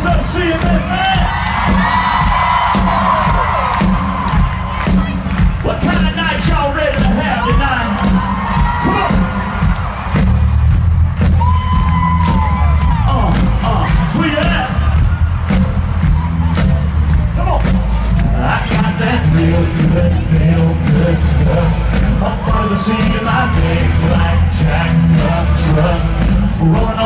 What's up, CNN, man? What kind of night y'all ready to have tonight? Come on. Where you at? Come on. I got that real good, feel good stuff. Up on the sea in my big black jacked up truck. Rolling